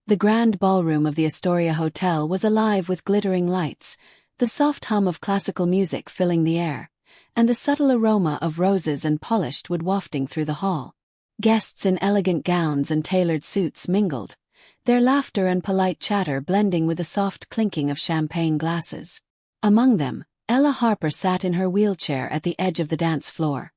The grand ballroom of the Astoria Hotel was alive with glittering lights, the soft hum of classical music filling the air, and the subtle aroma of roses and polished wood wafting through the hall. Guests in elegant gowns and tailored suits mingled, their laughter and polite chatter blending with the soft clinking of champagne glasses. Among them, Ella Harper sat in her wheelchair at the edge of the dance floor,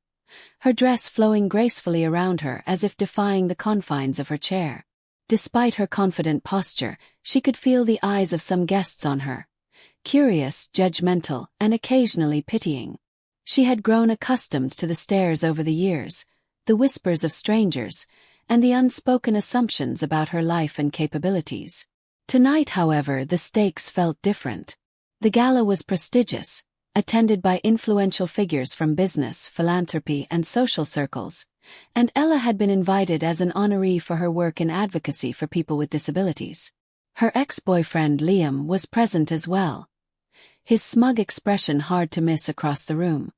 her dress flowing gracefully around her as if defying the confines of her chair. Despite her confident posture, she could feel the eyes of some guests on her, curious, judgmental, and occasionally pitying. She had grown accustomed to the stares over the years, the whispers of strangers, and the unspoken assumptions about her life and capabilities. Tonight, however, the stakes felt different. The gala was prestigious, attended by influential figures from business, philanthropy, and social circles, and Ella had been invited as an honoree for her work in advocacy for people with disabilities. Her ex-boyfriend Liam was present as well, his smug expression hard to miss across the room.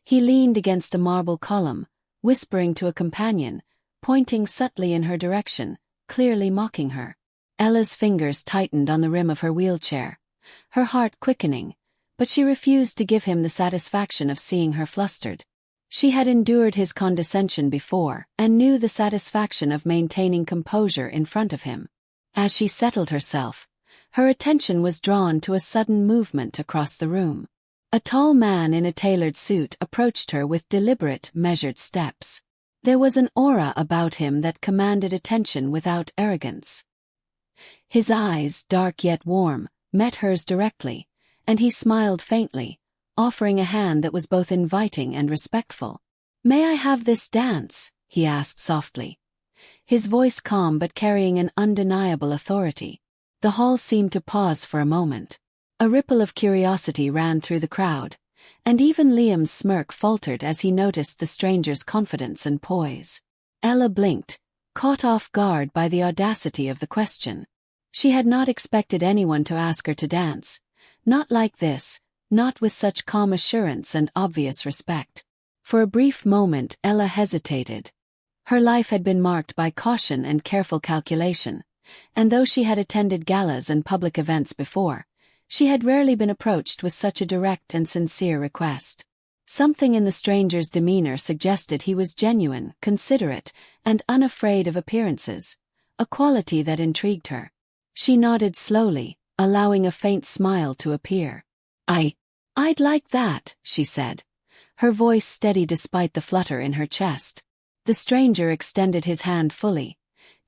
He leaned against a marble column, whispering to a companion, pointing subtly in her direction, clearly mocking her. Ella's fingers tightened on the rim of her wheelchair, her heart quickening, but she refused to give him the satisfaction of seeing her flustered. She had endured his condescension before and knew the satisfaction of maintaining composure in front of him. As she settled herself, her attention was drawn to a sudden movement across the room. A tall man in a tailored suit approached her with deliberate, measured steps. There was an aura about him that commanded attention without arrogance. His eyes, dark yet warm, met hers directly, and he smiled faintly, offering a hand that was both inviting and respectful. "May I have this dance?" he asked softly, his voice calm but carrying an undeniable authority. The hall seemed to pause for a moment. A ripple of curiosity ran through the crowd, and even Liam's smirk faltered as he noticed the stranger's confidence and poise. Ella blinked, caught off guard by the audacity of the question. She had not expected anyone to ask her to dance, not like this, not with such calm assurance and obvious respect. For a brief moment Ella hesitated. Her life had been marked by caution and careful calculation, and though she had attended galas and public events before, she had rarely been approached with such a direct and sincere request. Something in the stranger's demeanor suggested he was genuine, considerate, and unafraid of appearances, a quality that intrigued her. She nodded slowly, allowing a faint smile to appear. I'd like that," she said, her voice steady despite the flutter in her chest. The stranger extended his hand fully,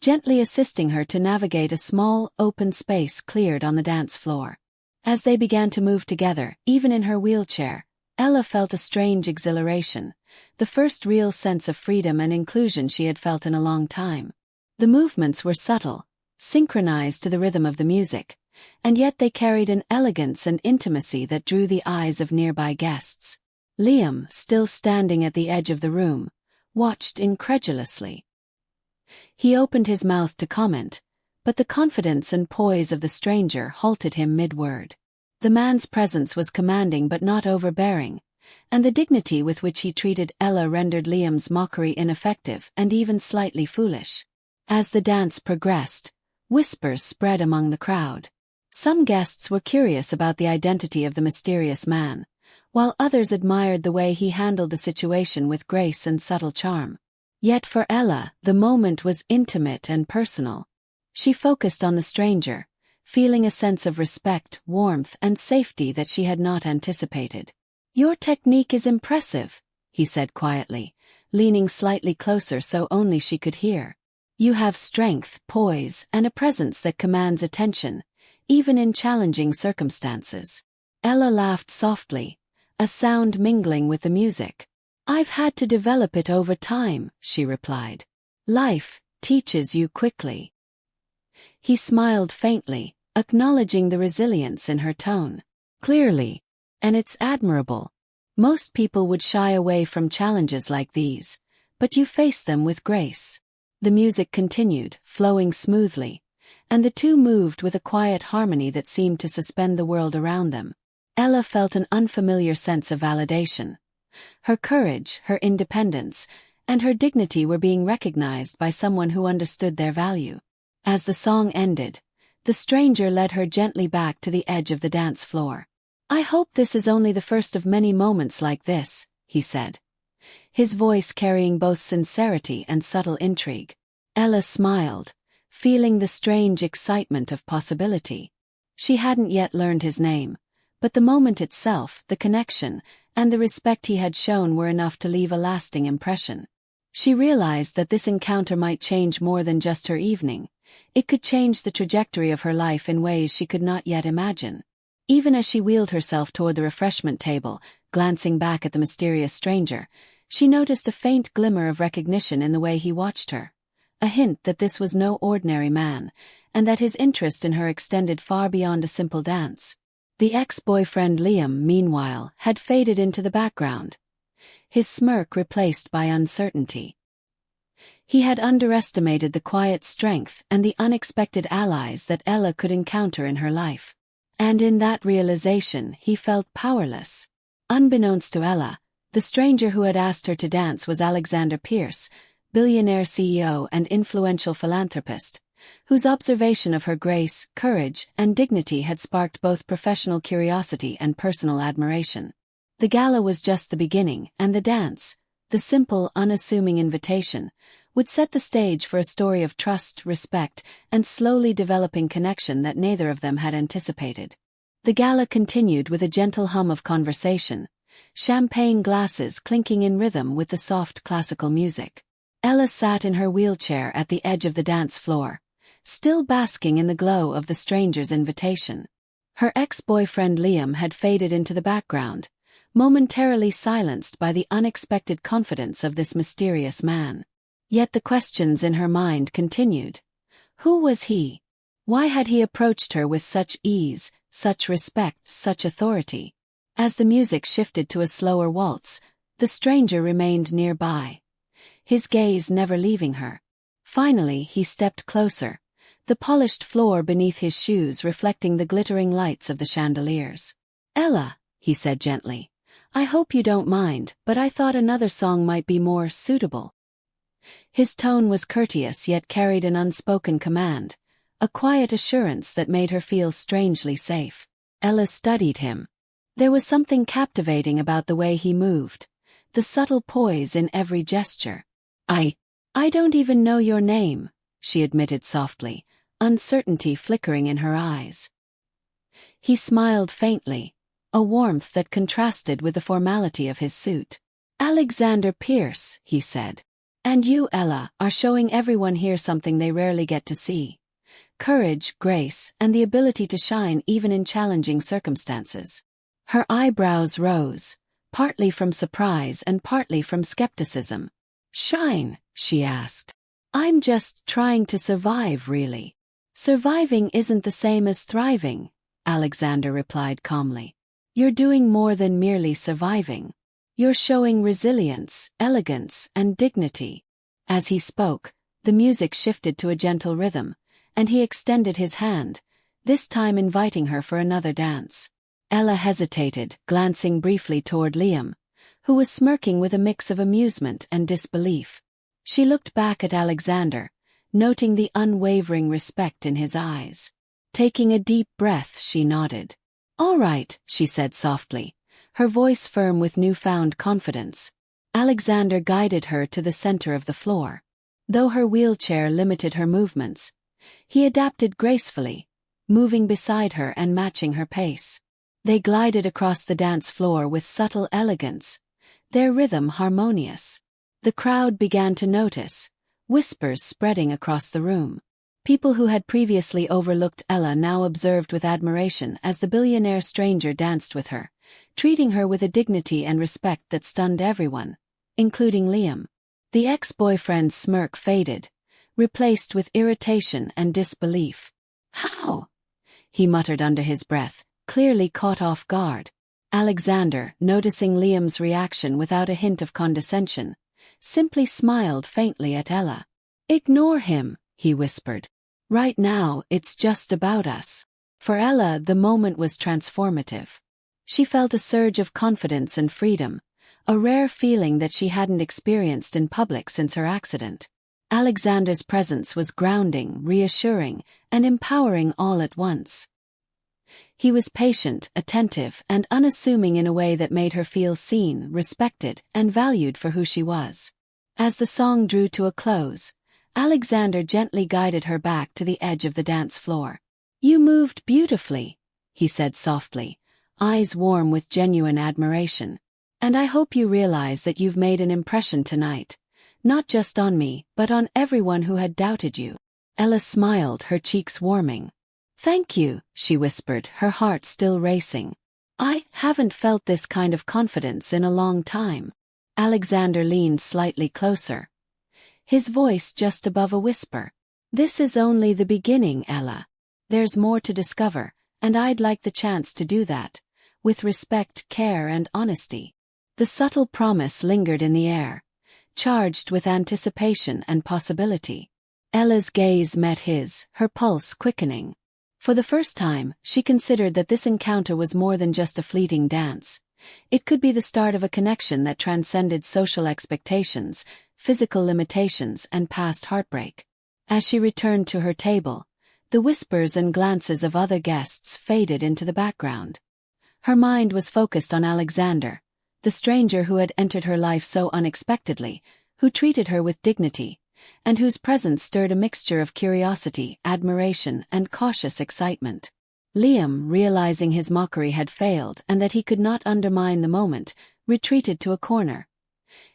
gently assisting her to navigate a small, open space cleared on the dance floor. As they began to move together, even in her wheelchair, Ella felt a strange exhilaration, the first real sense of freedom and inclusion she had felt in a long time. The movements were subtle, synchronized to the rhythm of the music, and yet they carried an elegance and intimacy that drew the eyes of nearby guests. Liam, still standing at the edge of the room, watched incredulously. He opened his mouth to comment, but the confidence and poise of the stranger halted him mid-word. The man's presence was commanding but not overbearing, and the dignity with which he treated Ella rendered Liam's mockery ineffective and even slightly foolish. As the dance progressed, whispers spread among the crowd. Some guests were curious about the identity of the mysterious man, while others admired the way he handled the situation with grace and subtle charm. Yet for Ella, the moment was intimate and personal. She focused on the stranger, feeling a sense of respect, warmth, and safety that she had not anticipated. "Your technique is impressive," he said quietly, leaning slightly closer so only she could hear. "You have strength, poise, and a presence that commands attention, even in challenging circumstances." Ella laughed softly, a sound mingling with the music. "I've had to develop it over time," she replied. "Life teaches you quickly." He smiled faintly, acknowledging the resilience in her tone. "Clearly. And it's admirable. Most people would shy away from challenges like these, but you face them with grace." The music continued, flowing smoothly, and the two moved with a quiet harmony that seemed to suspend the world around them. Ella felt an unfamiliar sense of validation. Her courage, her independence, and her dignity were being recognized by someone who understood their value. As the song ended, the stranger led her gently back to the edge of the dance floor. "I hope this is only the first of many moments like this," he said, his voice carrying both sincerity and subtle intrigue. Ella smiled, feeling the strange excitement of possibility. She hadn't yet learned his name, but the moment itself, the connection, and the respect he had shown were enough to leave a lasting impression. She realized that this encounter might change more than just her evening. It could change the trajectory of her life in ways she could not yet imagine. Even as she wheeled herself toward the refreshment table, glancing back at the mysterious stranger, she noticed a faint glimmer of recognition in the way he watched her. A hint that this was no ordinary man, and that his interest in her extended far beyond a simple dance. The ex-boyfriend Liam, meanwhile, had faded into the background, his smirk replaced by uncertainty. He had underestimated the quiet strength and the unexpected allies that Ella could encounter in her life. And in that realization, he felt powerless. Unbeknownst to Ella, the stranger who had asked her to dance was Alexander Pierce, billionaire CEO and influential philanthropist, whose observation of her grace, courage, and dignity had sparked both professional curiosity and personal admiration. The gala was just the beginning, and the dance, the simple, unassuming invitation, would set the stage for a story of trust, respect, and slowly developing connection that neither of them had anticipated. The gala continued with a gentle hum of conversation, champagne glasses clinking in rhythm with the soft classical music. Ella sat in her wheelchair at the edge of the dance floor, still basking in the glow of the stranger's invitation. Her ex-boyfriend Liam had faded into the background, momentarily silenced by the unexpected confidence of this mysterious man. Yet the questions in her mind continued. Who was he? Why had he approached her with such ease, such respect, such authority? As the music shifted to a slower waltz, the stranger remained nearby, his gaze never leaving her. Finally, he stepped closer, the polished floor beneath his shoes reflecting the glittering lights of the chandeliers. "Ella," he said gently, "I hope you don't mind, but I thought another song might be more suitable." His tone was courteous yet carried an unspoken command, a quiet assurance that made her feel strangely safe. Ella studied him. There was something captivating about the way he moved, the subtle poise in every gesture. I don't even know your name," she admitted softly, uncertainty flickering in her eyes. He smiled faintly, a warmth that contrasted with the formality of his suit. "Alexander Pierce," he said. "And you, Ella, are showing everyone here something they rarely get to see. Courage, grace, and the ability to shine even in challenging circumstances." Her eyebrows rose, partly from surprise and partly from skepticism. "Shine?" she asked. "I'm just trying to survive, really." "Surviving isn't the same as thriving," Alexander replied calmly. "You're doing more than merely surviving. You're showing resilience, elegance, and dignity." As he spoke, the music shifted to a gentle rhythm, and he extended his hand, this time inviting her for another dance. Ella hesitated, glancing briefly toward Liam, who was smirking with a mix of amusement and disbelief. She looked back at Alexander, noting the unwavering respect in his eyes. Taking a deep breath, she nodded. "All right," she said softly, her voice firm with newfound confidence. Alexander guided her to the center of the floor. Though her wheelchair limited her movements, he adapted gracefully, moving beside her and matching her pace. They glided across the dance floor with subtle elegance, their rhythm harmonious. The crowd began to notice, whispers spreading across the room. People who had previously overlooked Ella now observed with admiration as the billionaire stranger danced with her, treating her with a dignity and respect that stunned everyone, including Liam. The ex-boyfriend's smirk faded, replaced with irritation and disbelief. "How?" he muttered under his breath, clearly caught off guard. Alexander, noticing Liam's reaction without a hint of condescension, simply smiled faintly at Ella. "Ignore him," he whispered. "Right now, it's just about us." For Ella, the moment was transformative. She felt a surge of confidence and freedom, a rare feeling that she hadn't experienced in public since her accident. Alexander's presence was grounding, reassuring, and empowering all at once. He was patient, attentive, and unassuming in a way that made her feel seen, respected, and valued for who she was. As the song drew to a close, Alexander gently guided her back to the edge of the dance floor. "You moved beautifully," he said softly, eyes warm with genuine admiration. "And I hope you realize that you've made an impression tonight, not just on me, but on everyone who had doubted you." Ella smiled, her cheeks warming. "Thank you," she whispered, her heart still racing. "I haven't felt this kind of confidence in a long time." Alexander leaned slightly closer, his voice just above a whisper. "This is only the beginning, Ella. There's more to discover, and I'd like the chance to do that, with respect, care, and honesty." The subtle promise lingered in the air, charged with anticipation and possibility. Ella's gaze met his, her pulse quickening. For the first time, she considered that this encounter was more than just a fleeting dance. It could be the start of a connection that transcended social expectations, physical limitations, and past heartbreak. As she returned to her table, the whispers and glances of other guests faded into the background. Her mind was focused on Alexander, the stranger who had entered her life so unexpectedly, who treated her with dignity, and whose presence stirred a mixture of curiosity, admiration, and cautious excitement. Liam, realizing his mockery had failed and that he could not undermine the moment, retreated to a corner,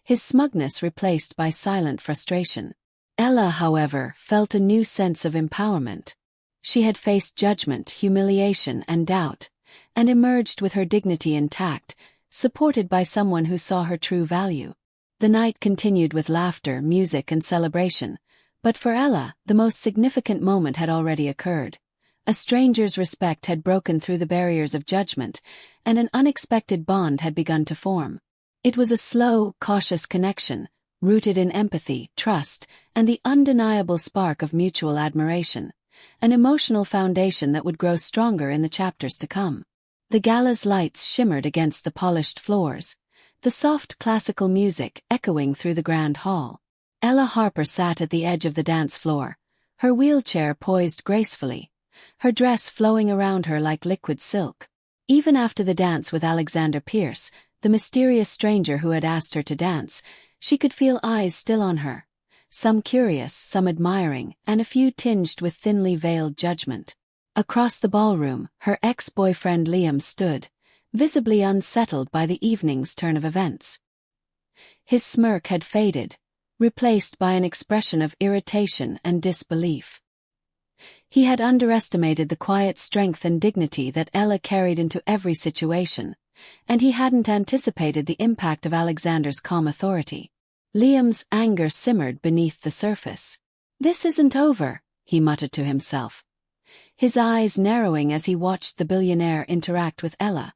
his smugness replaced by silent frustration. Ella, however, felt a new sense of empowerment. She had faced judgment, humiliation, and doubt, and emerged with her dignity intact, supported by someone who saw her true value. The night continued with laughter, music, and celebration, but for Ella, the most significant moment had already occurred. A stranger's respect had broken through the barriers of judgment, and an unexpected bond had begun to form. It was a slow, cautious connection, rooted in empathy, trust, and the undeniable spark of mutual admiration, an emotional foundation that would grow stronger in the chapters to come. The gala's lights shimmered against the polished floors, the soft classical music echoing through the grand hall. Ella Harper sat at the edge of the dance floor, her wheelchair poised gracefully, her dress flowing around her like liquid silk. Even after the dance with Alexander Pierce, the mysterious stranger who had asked her to dance, she could feel eyes still on her, some curious, some admiring, and a few tinged with thinly veiled judgment. Across the ballroom, her ex-boyfriend Liam stood, visibly unsettled by the evening's turn of events. His smirk had faded, replaced by an expression of irritation and disbelief. He had underestimated the quiet strength and dignity that Ella carried into every situation, and he hadn't anticipated the impact of Alexander's calm authority. Liam's anger simmered beneath the surface. "This isn't over," he muttered to himself, his eyes narrowing as he watched the billionaire interact with Ella.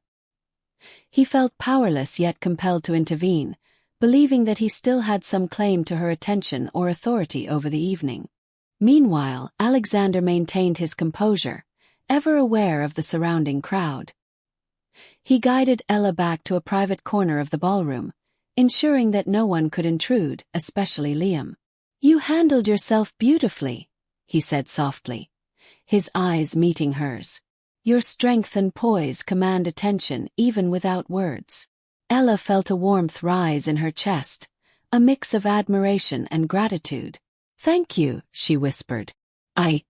He felt powerless yet compelled to intervene, believing that he still had some claim to her attention or authority over the evening. Meanwhile, Alexander maintained his composure, ever aware of the surrounding crowd. He guided Ella back to a private corner of the ballroom, ensuring that no one could intrude, especially Liam. "You handled yourself beautifully," he said softly, his eyes meeting hers. "Your strength and poise command attention even without words." Ella felt a warmth rise in her chest, a mix of admiration and gratitude. "Thank you," she whispered. I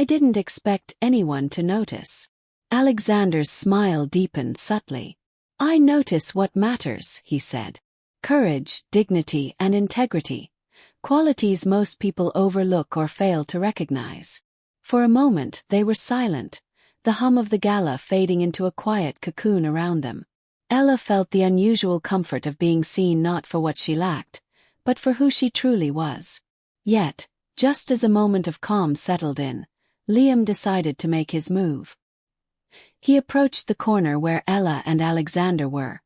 didn't expect anyone to notice." Alexander's smile deepened subtly. "I notice what matters," he said. "Courage, dignity, and integrity, qualities most people overlook or fail to recognize." For a moment they were silent, the hum of the gala fading into a quiet cocoon around them. Ella felt the unusual comfort of being seen not for what she lacked, but for who she truly was. Yet, just as a moment of calm settled in, Liam decided to make his move. He approached the corner where Ella and Alexander were,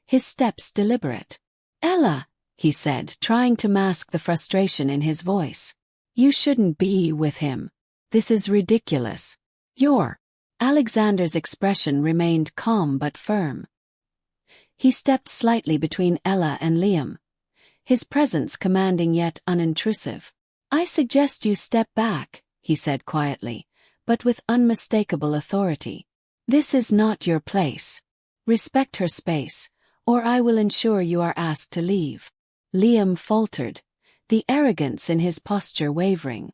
his steps deliberate. "Ella," he said, trying to mask the frustration in his voice. "You shouldn't be with him. This is ridiculous. You're—" Alexander's expression remained calm but firm. He stepped slightly between Ella and Liam, his presence commanding yet unintrusive. I suggest you step back, he said quietly, but with unmistakable authority. This is not your place. Respect her space, or I will ensure you are asked to leave. Liam faltered, the arrogance in his posture wavering.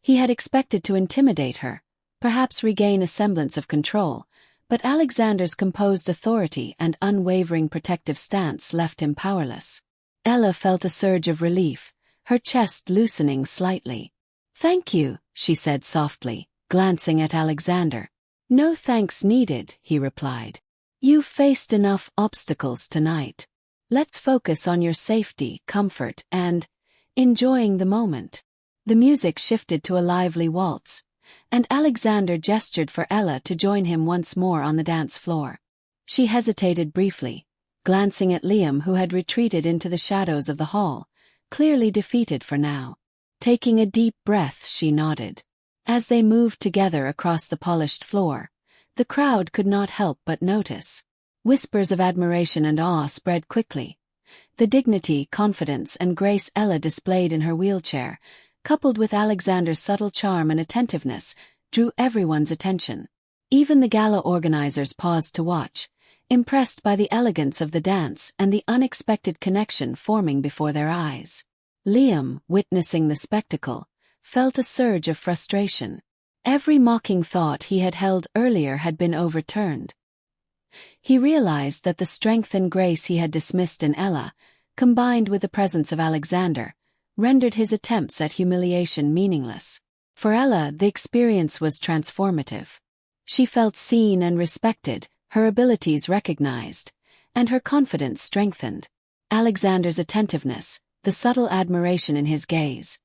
He had expected to intimidate her, perhaps regain a semblance of control, but Alexander's composed authority and unwavering protective stance left him powerless. Ella felt a surge of relief, her chest loosening slightly. "Thank you," she said softly, glancing at Alexander. "No thanks needed," he replied. "You've faced enough obstacles tonight. Let's focus on your safety, comfort, and enjoying the moment." The music shifted to a lively waltz, and Alexander gestured for Ella to join him once more on the dance floor. She hesitated briefly, glancing at Liam, who had retreated into the shadows of the hall, clearly defeated for now. Taking a deep breath, she nodded. As they moved together across the polished floor, the crowd could not help but notice. Whispers of admiration and awe spread quickly. The dignity, confidence, and grace Ella displayed in her wheelchair, coupled with Alexander's subtle charm and attentiveness, drew everyone's attention. Even the gala organizers paused to watch, impressed by the elegance of the dance and the unexpected connection forming before their eyes. Liam, witnessing the spectacle, felt a surge of frustration. Every mocking thought he had held earlier had been overturned. He realized that the strength and grace he had dismissed in Ella, combined with the presence of Alexander, rendered his attempts at humiliation meaningless. For Ella, the experience was transformative. She felt seen and respected, her abilities recognized, and her confidence strengthened. Alexander's attentiveness, the subtle admiration in his gaze,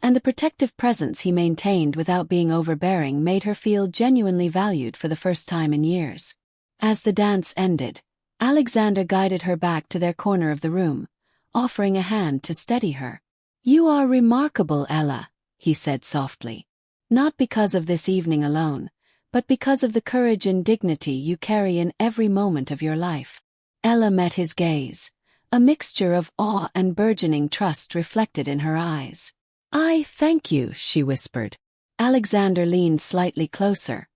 and the protective presence he maintained without being overbearing made her feel genuinely valued for the first time in years. As the dance ended, Alexander guided her back to their corner of the room, offering a hand to steady her. "You are remarkable, Ella," he said softly. "Not because of this evening alone, but because of the courage and dignity you carry in every moment of your life." Ella met his gaze, a mixture of awe and burgeoning trust reflected in her eyes. "I thank you," she whispered. Alexander leaned slightly closer,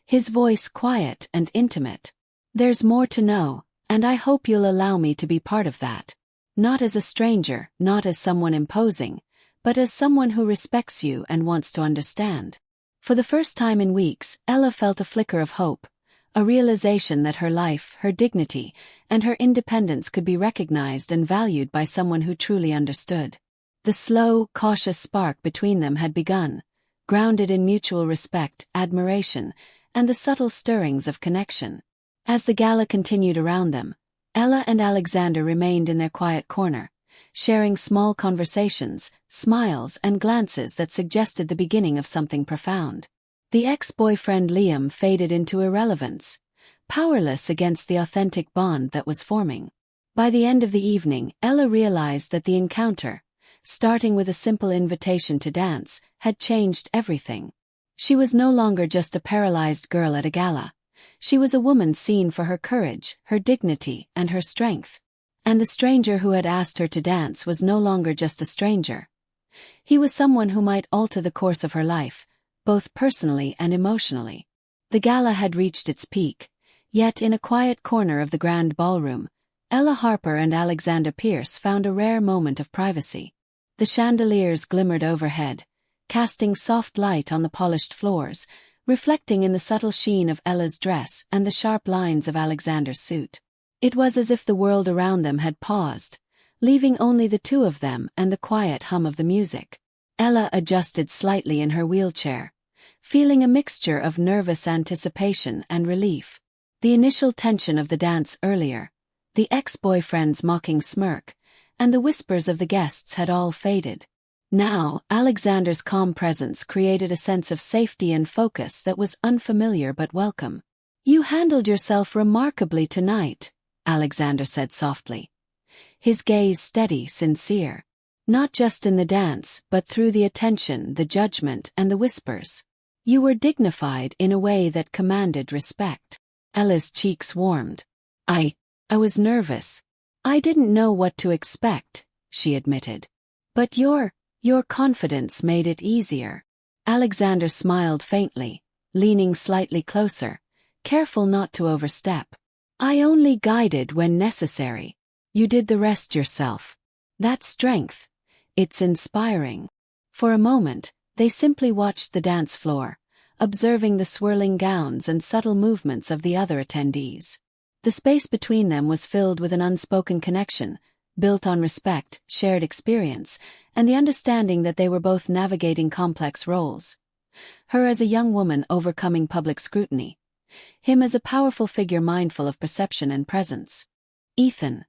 his voice quiet and intimate. "There's more to know, and I hope you'll allow me to be part of that. Not as a stranger, not as someone imposing, but as someone who respects you and wants to understand." For the first time in weeks, Ella felt a flicker of hope, a realization that her life, her dignity, and her independence could be recognized and valued by someone who truly understood. The slow, cautious spark between them had begun, grounded in mutual respect, admiration, and the subtle stirrings of connection. As the gala continued around them, Ella and Alexander remained in their quiet corner, sharing small conversations, smiles, and glances that suggested the beginning of something profound. The ex-boyfriend Liam faded into irrelevance, powerless against the authentic bond that was forming. By the end of the evening, Ella realized that the encounter, starting with a simple invitation to dance, had changed everything. She was no longer just a paralyzed girl at a gala. She was a woman seen for her courage, her dignity, and her strength. And the stranger who had asked her to dance was no longer just a stranger. He was someone who might alter the course of her life, both personally and emotionally. The gala had reached its peak, yet in a quiet corner of the grand ballroom, Ella Harper and Alexander Pierce found a rare moment of privacy. The chandeliers glimmered overhead, casting soft light on the polished floors, reflecting in the subtle sheen of Ella's dress and the sharp lines of Alexander's suit. It was as if the world around them had paused, leaving only the two of them and the quiet hum of the music. Ella adjusted slightly in her wheelchair, feeling a mixture of nervous anticipation and relief. The initial tension of the dance earlier, the ex-boyfriend's mocking smirk, and the whispers of the guests had all faded. Now, Alexander's calm presence created a sense of safety and focus that was unfamiliar but welcome. "You handled yourself remarkably tonight," Alexander said softly, his gaze steady, sincere. Not just in the dance, but through the attention, the judgment, and the whispers. "You were dignified in a way that commanded respect." Ella's cheeks warmed. I was nervous. I didn't know what to expect," she admitted. "But you're Your confidence made it easier. Alexander smiled faintly, leaning slightly closer, careful not to overstep. I only guided when necessary. You did the rest yourself. That's strength. It's inspiring. For a moment, they simply watched the dance floor, observing the swirling gowns and subtle movements of the other attendees. The space between them was filled with an unspoken connection, built on respect, shared experience, and the understanding that they were both navigating complex roles. Her as a young woman overcoming public scrutiny. Him as a powerful figure mindful of perception and presence. Ethan.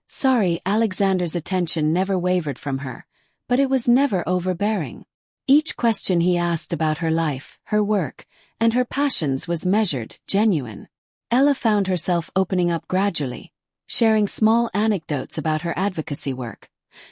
Sorry, Alexander's attention never wavered from her, but it was never overbearing. Each question he asked about her life, her work, and her passions was measured, genuine. Ella found herself opening up gradually, sharing small anecdotes about her advocacy work,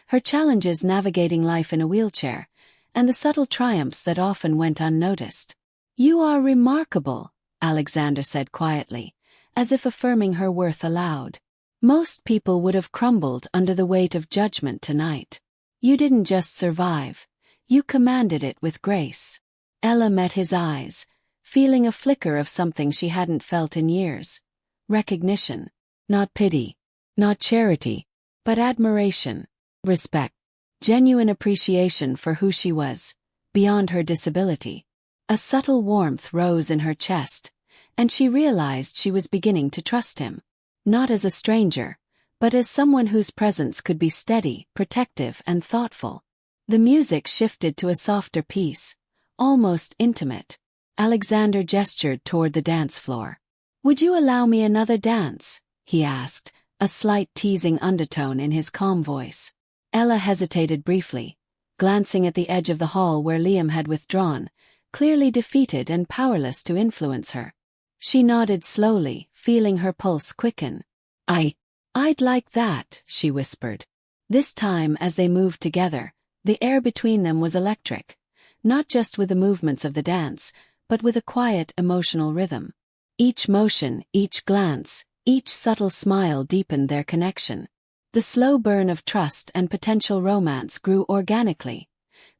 her challenges navigating life in a wheelchair, and the subtle triumphs that often went unnoticed. You are remarkable, Alexander said quietly, as if affirming her worth aloud. Most people would have crumbled under the weight of judgment tonight. You didn't just survive, you commanded it with grace. Ella met his eyes, feeling a flicker of something she hadn't felt in years. Recognition. Not pity. Not charity. But admiration. Respect. Genuine appreciation for who she was, beyond her disability. A subtle warmth rose in her chest, and she realized she was beginning to trust him. Not as a stranger, but as someone whose presence could be steady, protective, and thoughtful. The music shifted to a softer piece, almost intimate. Alexander gestured toward the dance floor. Would you allow me another dance? He asked, a slight teasing undertone in his calm voice. Ella hesitated briefly, glancing at the edge of the hall where Liam had withdrawn, clearly defeated and powerless to influence her. She nodded slowly, feeling her pulse quicken. I'd like that, she whispered. This time, as they moved together, the air between them was electric, not just with the movements of the dance, but with a quiet, emotional rhythm. Each motion, each glance, each subtle smile deepened their connection. The slow burn of trust and potential romance grew organically,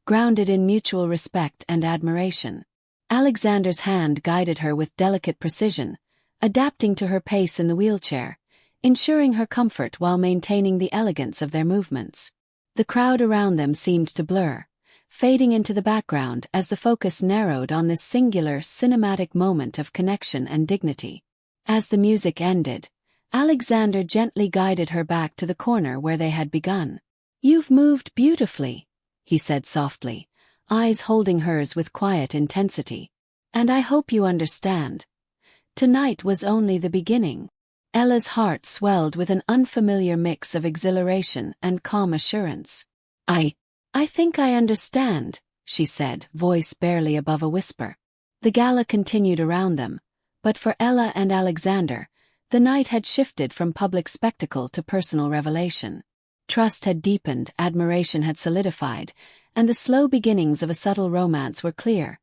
grounded in mutual respect and admiration. Alexander's hand guided her with delicate precision, adapting to her pace in the wheelchair, ensuring her comfort while maintaining the elegance of their movements. The crowd around them seemed to blur, fading into the background as the focus narrowed on this singular, cinematic moment of connection and dignity. As the music ended, Alexander gently guided her back to the corner where they had begun. You've moved beautifully, he said softly, eyes holding hers with quiet intensity. And I hope you understand. Tonight was only the beginning. Ella's heart swelled with an unfamiliar mix of exhilaration and calm assurance. I think I understand, she said, voice barely above a whisper. The gala continued around them, but for Ella and Alexander, the night had shifted from public spectacle to personal revelation. Trust had deepened, admiration had solidified, and the slow beginnings of a subtle romance were clear,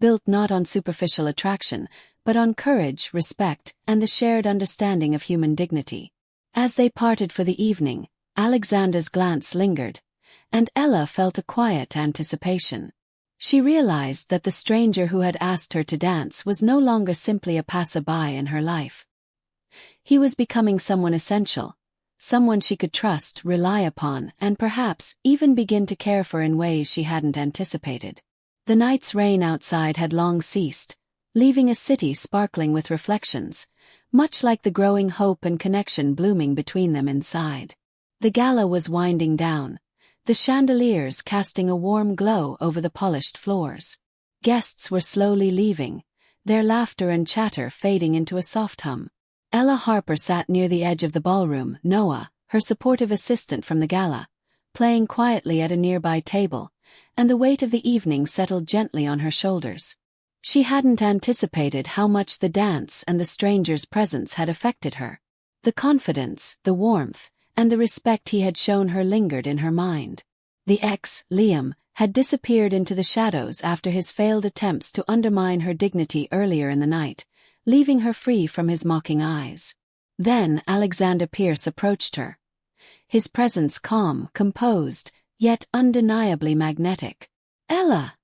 built not on superficial attraction, but on courage, respect, and the shared understanding of human dignity. As they parted for the evening, Alexander's glance lingered, and Ella felt a quiet anticipation. She realized that the stranger who had asked her to dance was no longer simply a passerby in her life. He was becoming someone essential, someone she could trust, rely upon, and perhaps even begin to care for in ways she hadn't anticipated. The night's rain outside had long ceased, leaving a city sparkling with reflections, much like the growing hope and connection blooming between them inside. The gala was winding down, the chandeliers casting a warm glow over the polished floors. Guests were slowly leaving, their laughter and chatter fading into a soft hum. Ella Harper sat near the edge of the ballroom, Noah, her supportive assistant from the gala, playing quietly at a nearby table, and the weight of the evening settled gently on her shoulders. She hadn't anticipated how much the dance and the stranger's presence had affected her. The confidence, the warmth, and the respect he had shown her lingered in her mind. The ex, Liam, had disappeared into the shadows after his failed attempts to undermine her dignity earlier in the night, leaving her free from his mocking eyes. Then Alexander Pierce approached her. His presence calm, composed, yet undeniably magnetic. "Ella,"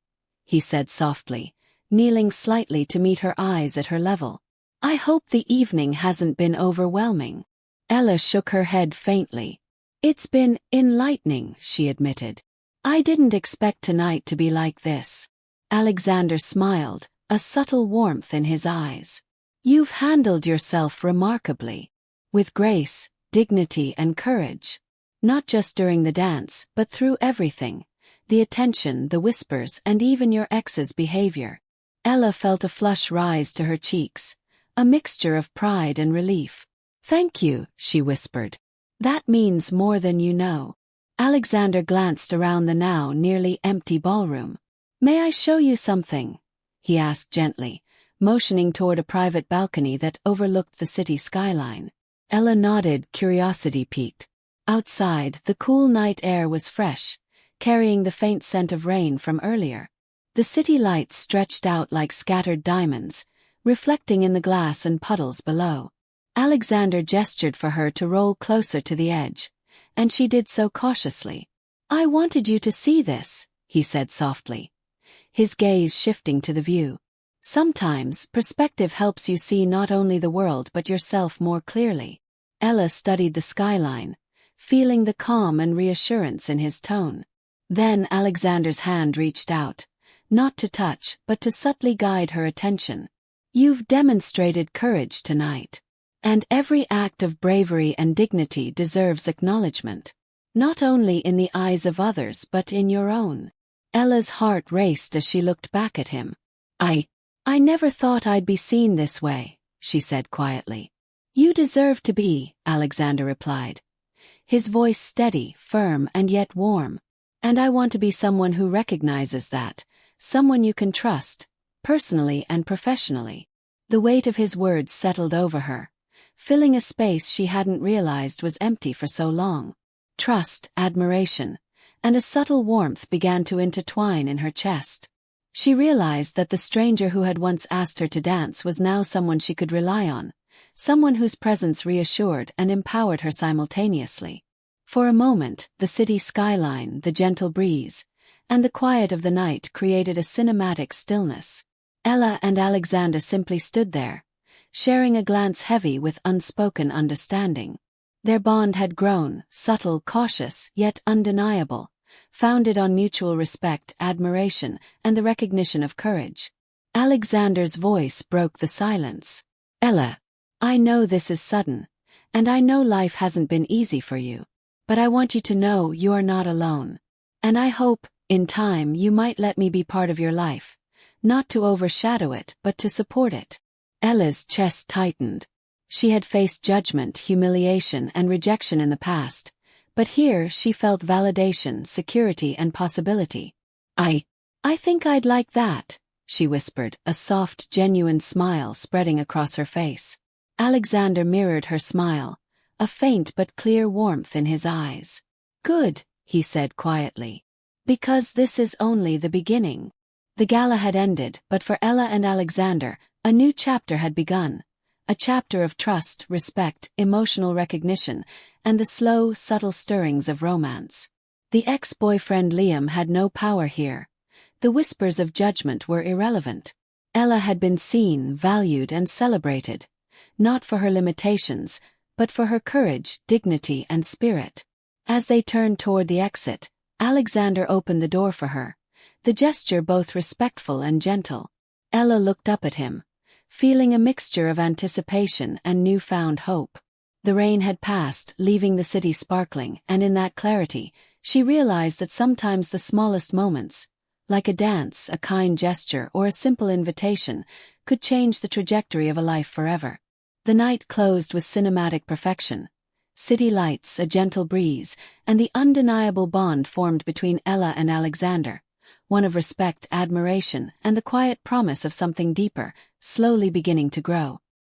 he said softly, kneeling slightly to meet her eyes at her level. "I hope the evening hasn't been overwhelming." Ella shook her head faintly. "It's been enlightening," she admitted. "I didn't expect tonight to be like this." Alexander smiled, a subtle warmth in his eyes. "You've handled yourself remarkably. With grace, dignity and courage. Not just during the dance, but through everything. The attention, the whispers, and even your ex's behavior." Ella felt a flush rise to her cheeks, a mixture of pride and relief. "Thank you," she whispered. "That means more than you know." Alexander glanced around the now nearly empty ballroom. "May I show you something?" he asked gently, motioning toward a private balcony that overlooked the city skyline. Ella nodded, curiosity piqued. Outside, the cool night air was fresh, carrying the faint scent of rain from earlier. The city lights stretched out like scattered diamonds, reflecting in the glass and puddles below. Alexander gestured for her to roll closer to the edge, and she did so cautiously. "I wanted you to see this," he said softly, his gaze shifting to the view. "Sometimes, perspective helps you see not only the world but yourself more clearly." Ella studied the skyline, feeling the calm and reassurance in his tone. Then Alexander's hand reached out, not to touch but to subtly guide her attention. "You've demonstrated courage tonight. And every act of bravery and dignity deserves acknowledgement. Not only in the eyes of others but in your own." Ella's heart raced as she looked back at him. I never thought I'd be seen this way," she said quietly. "You deserve to be," Alexander replied, his voice steady, firm, and yet warm. "And I want to be someone who recognizes that, someone you can trust, personally and professionally." The weight of his words settled over her, filling a space she hadn't realized was empty for so long. Trust, admiration, and a subtle warmth began to intertwine in her chest. She realized that the stranger who had once asked her to dance was now someone she could rely on, someone whose presence reassured and empowered her simultaneously. For a moment, the city skyline, the gentle breeze, and the quiet of the night created a cinematic stillness. Ella and Alexander simply stood there, sharing a glance heavy with unspoken understanding. Their bond had grown, subtle, cautious, yet undeniable, founded on mutual respect, admiration, and the recognition of courage. Alexander's voice broke the silence. "Ella, I know this is sudden, and I know life hasn't been easy for you, but I want you to know you are not alone. And I hope, in time, you might let me be part of your life, not to overshadow it, but to support it." Ella's chest tightened. She had faced judgment, humiliation, and rejection in the past, but here she felt validation, security, and possibility. I think I'd like that," she whispered, a soft, genuine smile spreading across her face. Alexander mirrored her smile, a faint but clear warmth in his eyes. "Good," he said quietly. "Because this is only the beginning." The gala had ended, but for Ella and Alexander, a new chapter had begun. A chapter of trust, respect, emotional recognition, and the slow, subtle stirrings of romance. The ex-boyfriend Liam had no power here. The whispers of judgment were irrelevant. Ella had been seen, valued, and celebrated, not for her limitations, but for her courage, dignity, and spirit. As they turned toward the exit, Alexander opened the door for her, the gesture both respectful and gentle. Ella looked up at him, feeling a mixture of anticipation and newfound hope. The rain had passed, leaving the city sparkling, and in that clarity, she realized that sometimes the smallest moments, like a dance, a kind gesture, or a simple invitation, could change the trajectory of a life forever. The night closed with cinematic perfection. City lights, a gentle breeze, and the undeniable bond formed between Ella and Alexander, one of respect, admiration, and the quiet promise of something deeper, slowly beginning to grow.